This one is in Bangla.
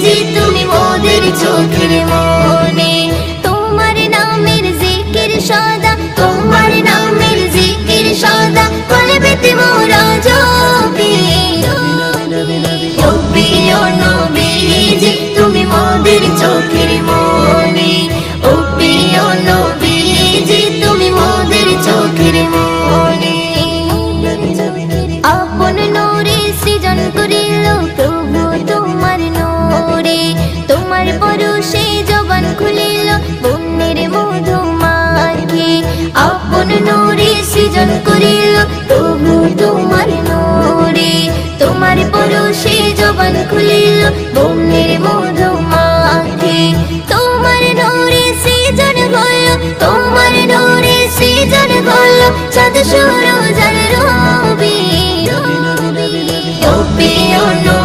যে তুমি মোদের চোখের মনে। তোমার নামের জিকির সদা, তোমার নামের জিকির সদা কলবেতে মোরা জপি। রব্বি ও নবীজি তুমি মোদের চোখের মনে। রব্বি ও নবীজি তুমি মোদের চোখের মনে। আপন নূরে সৃজন করিল প্রভু তোমার নূরে, তোমার পরশে জবান খুলিল বন্যের মধু মাখে। আপন নূরে সৃজন করিল প্রভু তোমার নূরে, তোমার পরশে জবান খুলিল বন্যের মধু মাখে। তোমার নূরে সৃজন হলো, তোমার নূরে সৃজন হলো চাঁদ সূর্য